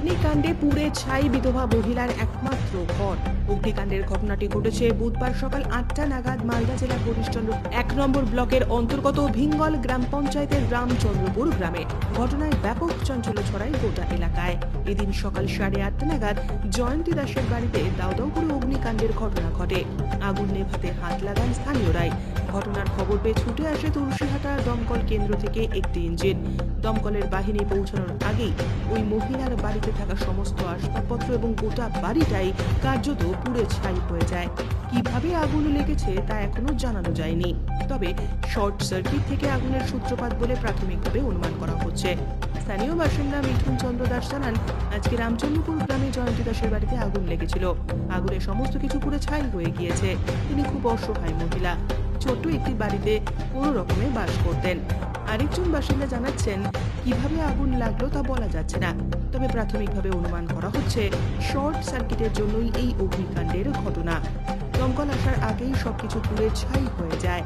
অগ্নিকাণ্ডে পুড়ে ছাই বিধবা মহিলার একমাত্র ঘর। অগ্নিকাণ্ডের ঘটনাটি ঘটেছে বুধবার সকাল 8টা নাগাদ মালদা জেলার হরিশ্চন্দ্র 1 নম্বর ব্লকের অন্তর্গত ভিঙ্গল গ্রাম পঞ্চায়েতের রামচন্দ্রপুর গ্রামে। ঘটনায় ব্যাপক চাঞ্চল্য ছড়ায় গোটা এলাকায়। এদিন সকাল 8:30 নাগাদ জয়ন্তী দাসের বাড়িতে দাউ দাউ করে অগ্নিকাণ্ডের ঘটনা ঘটে। আগুন নেভাতে হাত লাগান স্থানীয়রাই। ঘটনার খবর পেয়ে ছুটে আসে তুলসীহাটা দমকল কেন্দ্র থেকে একটি ইঞ্জিন। দমকলের বাহিনী পৌঁছানোর আগেই ওই মহিলার বাড়িতে থাকা সমস্ত আসবাবপত্র এবং গোটা বাড়িটাই কার্যত পুড়ে ছাই হয়ে যায়। কিভাবে আগুন লেগেছে তা এখনো জানানো যায়নি, তবে শর্ট সার্কিট থেকে আগুনের সূত্রপাত বলে প্রাথমিকভাবে অনুমান করা হচ্ছে। স্থানীয় বাসিন্দা মিঠুন চন্দ্র দাস জানান, আজকে রামচন্দ্রপুর গ্রামে জয়ন্তী দাসের বাড়িতে আগুন লেগেছিল। আগুনে সমস্ত কিছু পুড়ে ছাই হয়ে গিয়েছে। তিনি খুব অসহায় মহিলা, ছোট্ট একটি বাড়িতে কোনো রকমে বাস করতেন। আরেকজন বাসিন্দা জানাচ্ছেন, কিভাবে আগুন লাগলো তা বলা যাচ্ছে না, তবে প্রাথমিকভাবে অনুমান করা হচ্ছে শর্ট সার্কিটের জন্যই এই অগ্নিকাণ্ডের ঘটনা। দমকল আসার আগেই সবকিছু পুড়ে ছাই হয়ে যায়।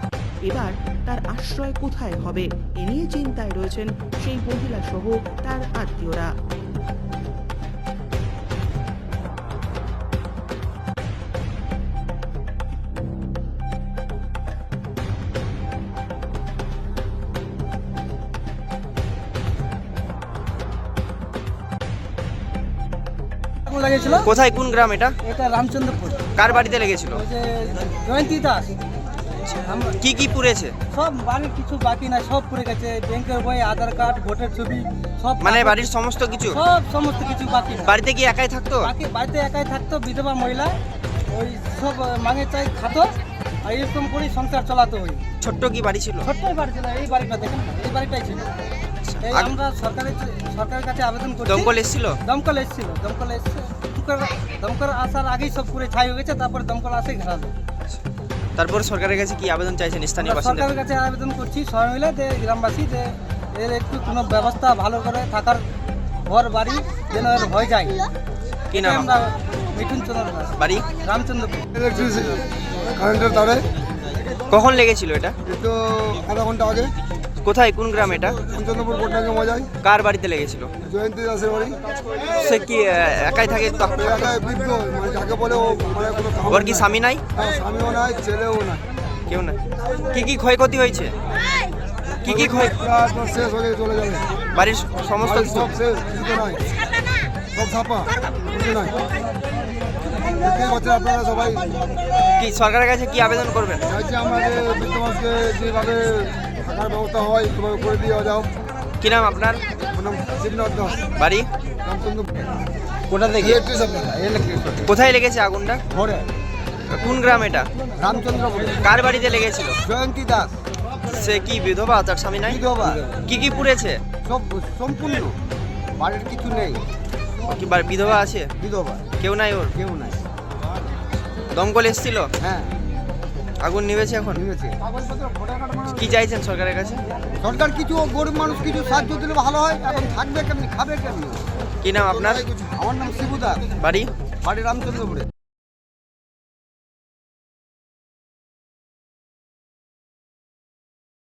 এবার তার আশ্রয় কোথায় হবে এ নিয়ে চিন্তায় রয়েছেন সেই মহিলা সহ তার আত্মীয়রা। কোথায়, কোন গ্রাম এটা? এটা রামচন্দ্রপুর। কার বাড়িতে লেগেছিল? ওই যে জয়ন্তী দাস। কি কি পুড়েছে? সব বাড়ির কিছু বাকি না, সব পুড়ে গেছে। ব্যাংকের বই, আধার কার্ড, ভোটার ছবি, সব মানে বাড়ির সমস্ত কিছু? সমস্ত কিছু বাকি না। বাড়িতে কি একাই থাকতো? বাড়িতে একাই থাকতো, বিধবা মহিলা। ওই সব মাঙে চাই খাতো, আর এরকম করে সংসার চালাতো। ওই ছোট্ট কি বাড়ি ছিল? ছোট্টই বাড়ি ছিল। এই বাড়িটা দেখেন না, এই বাড়িটাই ছিল। এই আমরা সরকারের কাছে আবেদন করছি। দমকল এসেছিল? দমকল এসেছিল। দমকল আসার আগেই সব পুরে ছাই হয়ে গেছে, তারপরে দমকল আসে ঘেরালো। তারপর সরকারের কাছে কি আবেদন চাইছেন স্থানীয় বাসিন্দা? সরকারের কাছে আবেদন করছি সবাই মিলে, যে গ্রামবাসী, যে এর একটু কোনো ব্যবস্থা ভালো করে থাকার ঘর বাড়ি যেন এর হয়ে যায়। কি নাম? আমরা মিঠুন চন্দ্র দাস, বাড়ি রামচন্দ্রপুর। কারেন্টের তারে কখন লেগেছিল এটা? একটু আধা ঘন্টা আগে কোথায়, কোন গ্রাম এটা? রামচন্দ্রপুর পটনাকে মজায় কার বাড়িতে লেগেছিল? জয়ন্তী দাসের বাড়ি। সে কি একাই থাকে? এলাকায় বৃদ্ধ, মানে যাকে বলে ও, মানে কোনো কাম ওর কি স্বামী নাই? না, স্বামীও নাই, ছেলেও নাই। কেউ না। কি কি ক্ষয়ক্ষতি হয়েছে? কি কি ক্ষয়? প্রায় তো শেষ হয়ে চলে যাবে। বাড়ির সমস্ত বাড়ির কিছু? সব শেষ, কিছু তো নাই, সব ছাপা, কিছু নাই। দেখতেই পাচ্ছেন আপনারা সবাই। কি সরকারের কাছে কি আবেদন করবেন? চাইছি আমাদের বৃদ্ধ মানুষকে যেভাবে থাকার ব্যবস্থা হয় সেভাবে করে দিয়ে যাও। কি নাম আপনার? আমার নাম শিবনাথ দাস, বাড়ি রামচন্দ্রপুর। কোথা থেকে? কোথায় লেগেছে আগুনটা? ঘরে কোন গ্রাম এটা? রামচন্দ্রপুর। কার বাড়িতে লেগেছিল? জয়ন্তী দাস, সে কি বিধবা, তার স্বামী নাই? বিধবা। কি কি পুড়েছে? সব সম্পূর্ণ, বাড়ির কিছু নেই। কি বিধবা আছে? বিধবা, কেউ নাই ওর? কেউ নাই। দমকল এসেছিল? হ্যাঁ, আগুন নিভেছে এখন? নিয়েছে। কি চাইছেন সরকারের কাছে? সরকার কিছু, গরিব মানুষ কিছু সাহায্য দিলে ভালো হয়। এখন থাকবে কেমনি, খাবে কেমনি? কি নাম আপনার? আমার নাম শিবু দাস, বাড়ি বাড়ি রামচন্দ্রপুরে।